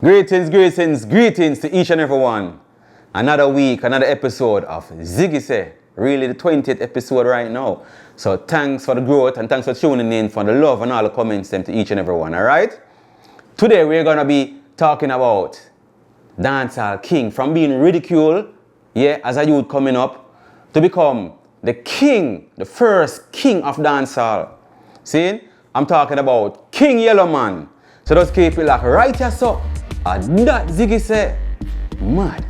Greetings to each and every one. Another week, another episode of Ziggie Say. Really the 20th episode right now. So thanks for the growth and thanks for tuning in, for the love and all the comments them to each and every one, alright? Today we're gonna be talking about dancehall king, from being ridiculed, as a youth coming up, to become the king, the first king of dancehall. See? I'm talking about King Yellowman. So just keep it like right here, so. And that Ziggie Say, mad.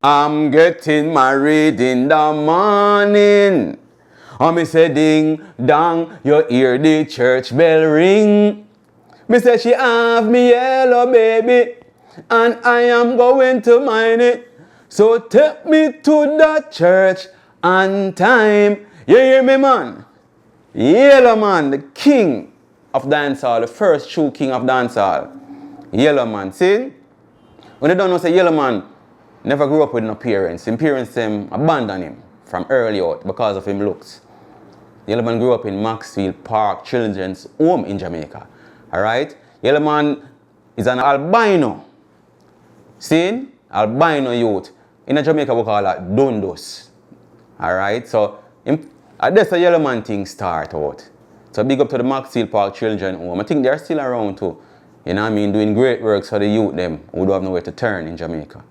I'm getting married in the morning. Me say ding dong, you hear the church bell ring. Me say she have me yellow baby, and I am going to mine it. So take me to the church on time. You hear me, man? Yellowman, the king of dancehall, the first true king of dancehall. Yellowman, see? When you don't know, say Yellowman never grew up with no parents. His parents abandoned him from early out because of his looks. Yellowman grew up in Maxfield Park Children's Home in Jamaica. Alright? Yellowman is an albino. See? Albino youth. In Jamaica we call that dundos. Alright? So that's a Yellowman thing start out. So big up to the Maxfield Park Children's Home. I think they're still around too. You know what I mean? Doing great works for the youth them who don't have nowhere to turn in Jamaica.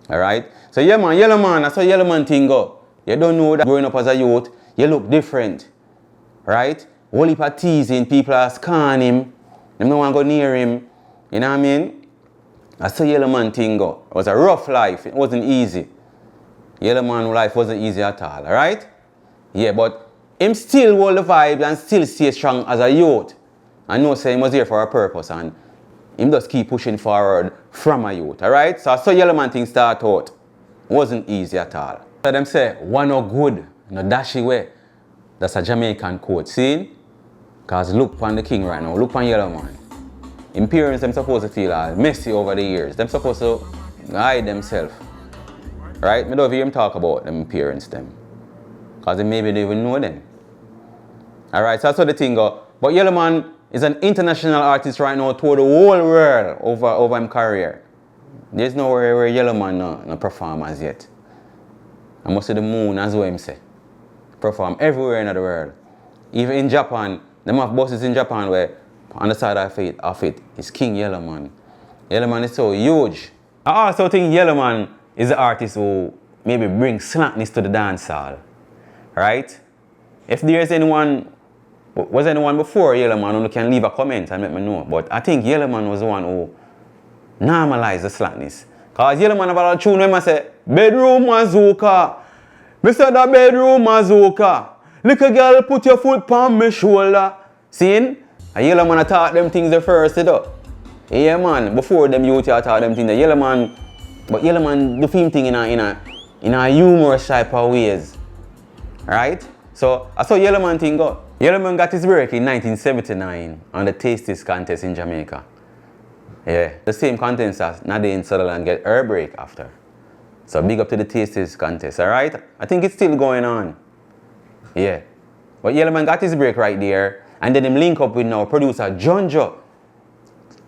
Alright? So yeah man, Yellowman, that's how Yellowman thing go. You don't know that growing up as a youth, you look different. Right? Whole heap of teasing, people are scanning him. Them no one go near him. You know what I mean? That's how Yellowman thing go. It was a rough life. It wasn't easy. Yellowman life wasn't easy at all. Alright? Yeah, but him still hold the vibes and still stay strong as a youth. I know say he was here for a purpose and him just keep pushing forward from a youth. Alright? So I saw Yellowman thing start out. It wasn't easy at all. So them say, one no good, no dashy way. That's a Jamaican quote. See? Because look on the king right now. Look on Yellowman. His parents them supposed to feel messy over the years. Them supposed to hide themselves. Right? I don't hear him talk about them parents them. Because maybe they even know them. Alright, so that's how the thing go. But Yellowman is an international artist right now toward the whole world over his career. There's nowhere where Yellowman no perform as yet. I must say the moon as well him say. Perform everywhere in the world. Even in Japan, them have buses in Japan where on the side of it is King Yellowman. Yellowman is so huge. I also think Yellowman is the artist who maybe brings slackness to the dancehall. Right? If there's anyone, was anyone before Yellowman who can leave a comment and let me know. But I think Yellowman was the one who normalized the slackness. Because Yellowman have a tune when I say, bedroom mazooka. Mr. the bedroom mazooka. Little girl, put your foot on my shoulder. See? A Yellowman taught them things the first, though. Yeah, man. Before them youth taught them things. The Yellowman, but Yellowman do film thing in a humorous type of ways. Right? So I saw Yellowman thing go. Yellowman got his break in 1979 on the Tastiest contest in Jamaica. Yeah. The same contest as Nadine Sutherland get her break after. So big up to the Tastiest contest, alright? I think it's still going on. Yeah. But Yellowman got his break right there. And then him link up with now producer Jonjo.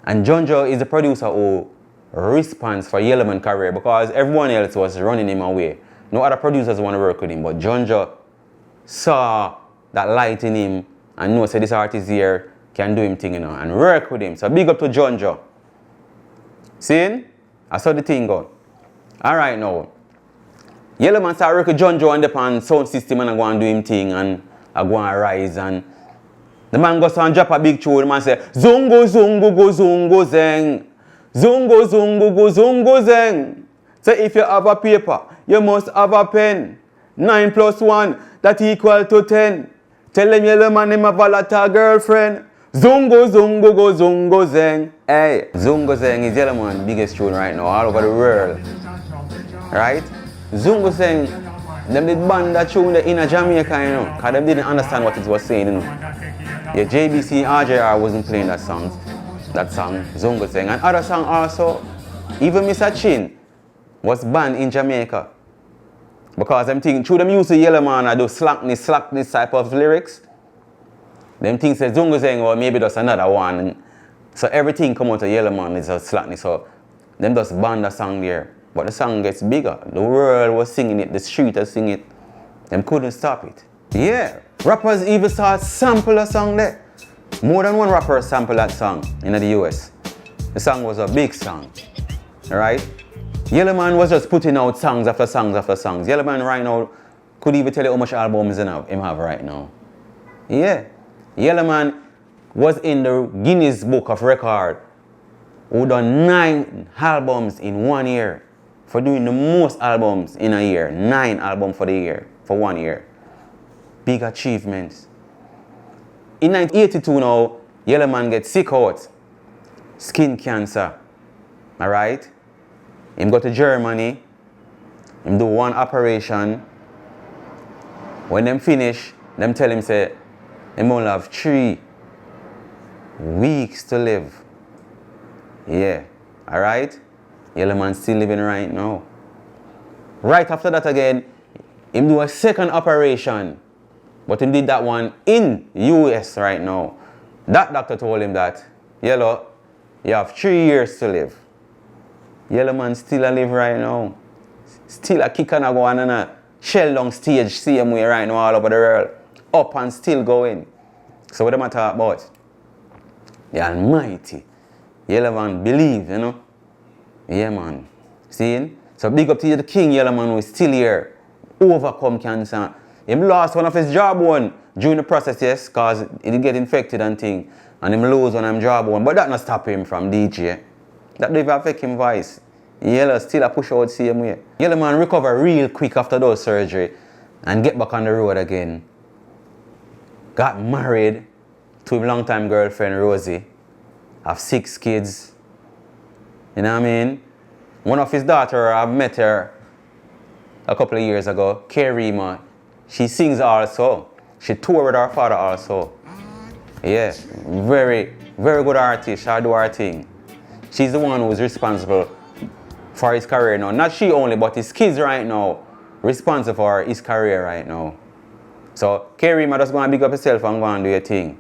And Jonjo is the producer who responds for Yellowman career because everyone else was running him away. No other producers want to work with him, but Jonjo saw that light in him and know say this artist here can do him thing, you know, and work with him. So big up to Jonjo. See? I saw the thing go. Alright now. Yellowman started working with Jonjo on the pan sound system and I go and do him thing and I go and rise and the man goes and drop a big tune. The man say, Zungo zungo go zungo zeng. Zungo zungo go zungo zeng. So if you have a paper, you must have a pen. 9 plus 1, that equal to 10. Tell them Yellowman him a volatile girlfriend. Zungo zungo go zungo zeng. Hey, Zungo zeng is Yellowman's biggest tune right now all over the world. Right? Zungo zeng, them did ban that tune in Jamaica, you know, because they didn't understand what it was saying, you know. Yeah, JBC RJR wasn't playing that song, Zungo zeng, and other song also. Even Mr. Chin was banned in Jamaica. Because them think, through them use the Yellowman, I do slackness type of lyrics. Them things say Zungu saying, or maybe that's another one. So everything come out of Yellowman is a slackness. So them just ban the song there. But the song gets bigger. The world was singing it, the street was singing it. Them couldn't stop it. Yeah. Rappers even start sample a song there. More than one rapper sampled that song in the US. The song was a big song. Alright? Yellowman was just putting out songs after songs after songs. Yellowman right now could even tell you how much albums him have right now. Yeah. Yellowman was in the Guinness Book of Record who done 9 albums in 1 year. For doing the most albums in a year. 9 albums for the year. For 1 year. Big achievements. In 1982 now, Yellowman gets sick out. Skin cancer. Alright? Him go to Germany. Him do 1 operation. When them finish, them tell him say, him only have 3 weeks to live. Yeah. Alright? Yellowman still living right now. Right after that again, him do a 2nd operation. But him did that one in US right now. That doctor told him that, Yellow, you have 3 years to live. Yellowman still alive right now. Still a kick and a go on a shell down stage same way right now all over the world. Up and still going. So what am I talking about? The Almighty. Yellowman believe, you know. Yeah, man. See? So big up to the King Yellowman who is still here. Overcome cancer. He lost one of his jawbone during the process, yes, because he did get infected and thing. And he lose one of his jawbone. But that not stop him from DJ. That don't even affect him voice. Yellow still a push out same way. Yellowman recover real quick after those surgery and get back on the road again. Got married to his longtime girlfriend Rosie. Have 6 kids. You know what I mean? One of his daughters, I've met her a couple of years ago, Karima. She sings also. She toured with her father also. Yeah, very, very good artist. She'll do her thing. She's the one who's responsible for his career now. Not she only, but his kids right now responsible for his career right now. So, Karima just going to big up yourself and go and do your thing.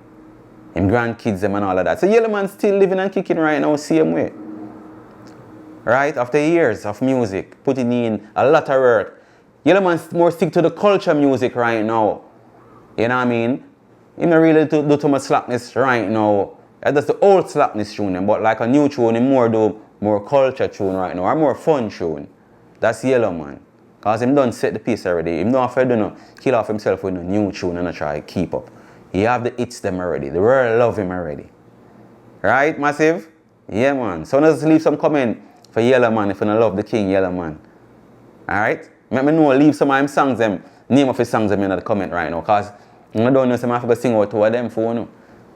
Him grandkids them and all of that. So, Yellowman still living and kicking right now same way. Right? After years of music, putting in a lot of work. Yellowman more stick to the culture music right now. You know what I mean? He don't really do too much slackness right now. That's the old slackness tune, but like a new tune, he more do more culture tune right now, or more fun tune. That's Yellowman. Because him done set the piece already. Him don't have to no kill off himself with a new tune and try to keep up. He have the hits them already. The world love him already. Right, Massive? Yeah, man. So let's leave some comment for Yellowman if you don't love the King Yellowman. Alright? Let me know, leave some of them songs, them name of his songs them in the comment right now. Because I don't know if I have to sing out 2 of them for you.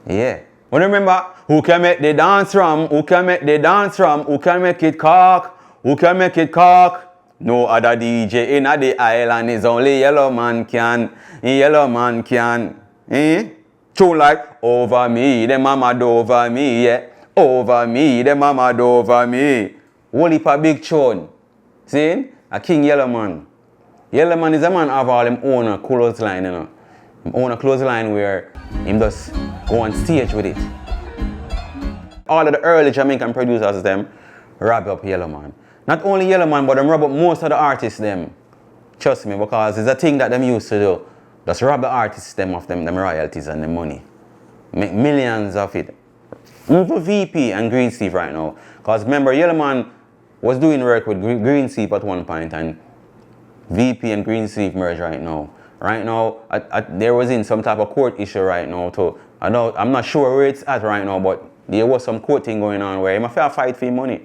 Yeah. But remember, who can make the dance from? Who can make the dance from? Who can make it cock? Who can make it cock? No other DJ in the island is only Yellowman can. Yellowman can. Eh? Tune like over me, the mama do over me, yeah. Over me, the mama do over me. Whole heap of big tune. See? A King Yellowman. Yellowman is a man of all him own a clothesline, you know. Him own a clothesline where him just go on stage with it. All of the early Jamaican producers them rap up Yellowman. Not only Yellowman, but them rap up most of the artists them. Trust me, because it's a thing that them used to do. Just rob the artists them of them royalties and the money. Make millions of it. Even VP and Green Steve right now. Because remember, Yellowman was doing work with Green Steve at one point and VP and Green Steve merge right now. Right now, there was in some type of court issue right now too. I'm not sure where it's at right now, but there was some court thing going on where he must fight for money.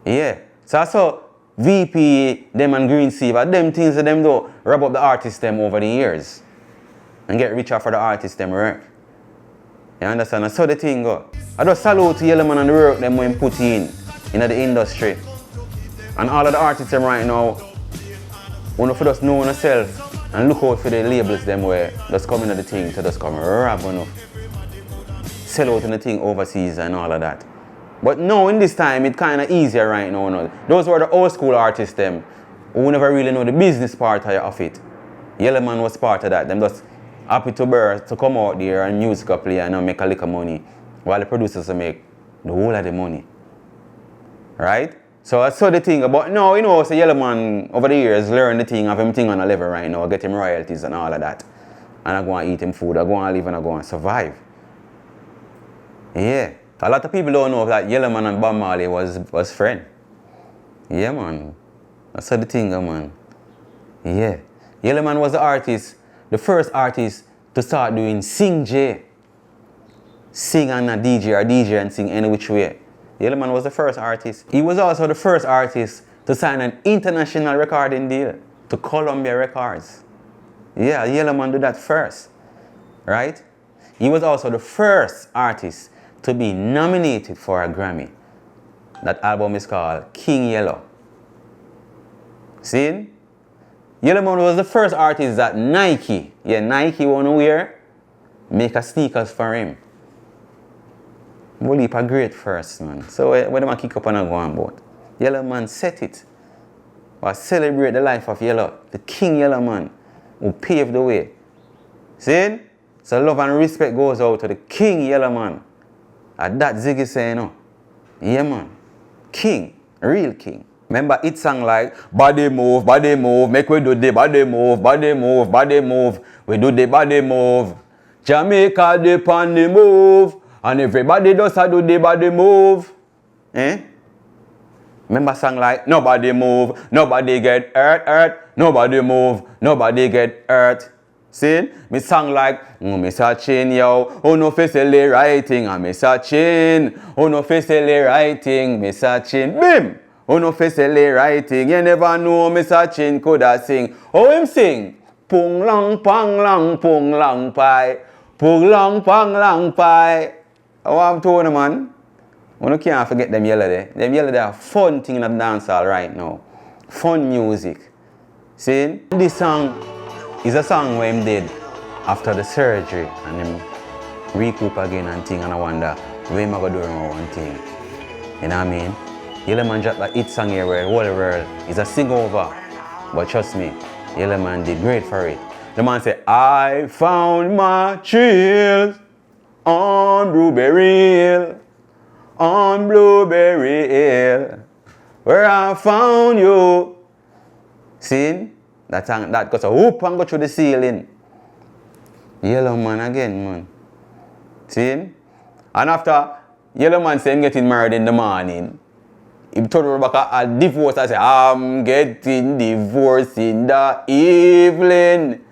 Yeah. So I saw VP, them and Green Steve, them things that them do, rub up the artists them over the years. And get richer for the artists them work. You understand? That's how the thing go. I just salute Yellowman and the work them when put in the industry. And all of the artists them right now, want to just know yourself and look out for the labels them where just come into the thing to just come rap enough. Sell out in the thing overseas and all of that. But now in this time, it's kind of easier right now. No? Those were the old school artists them who never really know the business part of it. Yellowman was part of that. Them just happy to birth to come out there and music play and make a little money while the producers make the whole of the money. Right? So I saw the thing. But now, you know, so Yellowman over the years learn the thing of him thing on a level right now, get him royalties and all of that. And I go and eat him food, I go and live and I go and survive. Yeah. A lot of people don't know that Yellowman and Bob Marley was friends. Yeah, man. That's the thing, man. Yeah. Yellowman was the artist, the first artist to start doing sing J. Sing and a DJ or DJ and sing any which way. Yellowman was the first artist. He was also the first artist to sign an international recording deal to Columbia Records. Yeah, Yellowman did that first. Right? He was also the first artist to be nominated for a Grammy. That album is called King Yellow. See? Yellowman was the first artist that Nike wanna wear, make a sneakers for him. Bully a great first, man. So when them kick up and go on board, Yellowman set it. Or celebrate the life of Yellow, the King Yellowman, who paved the way. See? So love and respect goes out to the King Yellowman. And that Ziggy say, you know, yeah, man, king, real king. Remember it song like, body move, make we do the body move, body move, body move. We do the body move. Jamaica dip on the move. And everybody does do the body move. Eh? Remember song like, nobody move, nobody get hurt, nobody move, nobody get hurt. See? Me song like, oh, me searching, yo. Oh, no, face the writing, and me searching. Oh, no, face the writing, me searching. Bim! Oh, no, face the writing. You never know me searching could I sing. Oh, him sing. Pung long, pung long pie. Pung long, pang long pie. Oh, I'm telling you, man. You can't forget them yellow there. Them yellow there are fun thing in the dancehall right now. Fun music. See? This song is a song where him did after the surgery and him recoup again and thing, and I wonder where am I going to do one thing. You know what I mean? Yellowman dropped that hit song here where the whole world is a sing over. But trust me, Yellowman did great for it. The man said, I found my thrills on Blueberry Hill, on Blueberry Hill, where I found you. See? That goes a whoop and go through the ceiling. Yellowman again, man. See? And after Yellowman said him getting married in the morning, he told Rebecca a divorce. I said, I'm getting divorced in the evening.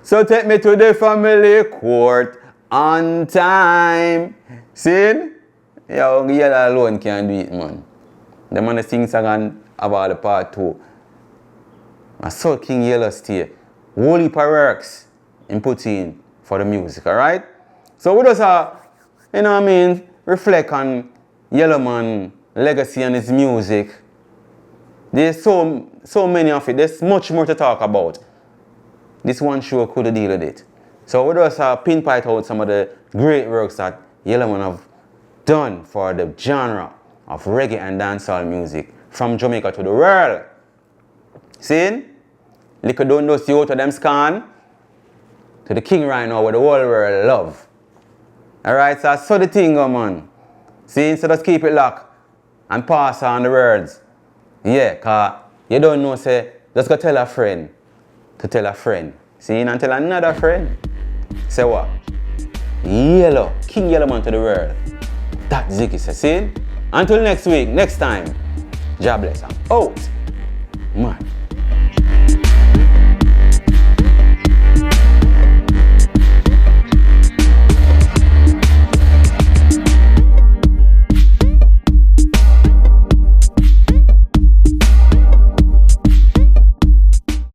So take me to the family court on time. See? Yo, Yellow alone can't do it, man. The man sing song about the part 2. I saw King Yellow stay. Whole heap of works in put in for the music, alright? So we just you know what I mean, reflect on Yellowman legacy and his music. There's so many of it. There's much more to talk about. This one show could deal with it. So we just pinpoint out some of the great works that Yellowman have done for the genre of reggae and dancehall music from Jamaica to the world. See? Little don't know see out of them scan to the king right now where the whole world love. Alright, so I saw the thing go, man. See, so just keep it locked and pass on the words. Yeah, cause you don't know, say, just go tell a friend to tell a friend. See, and tell another friend. Say what? Yellow, King Yellowman to the world. That Ziggy says, see? Until next week, next time. God bless. I'm out. Man.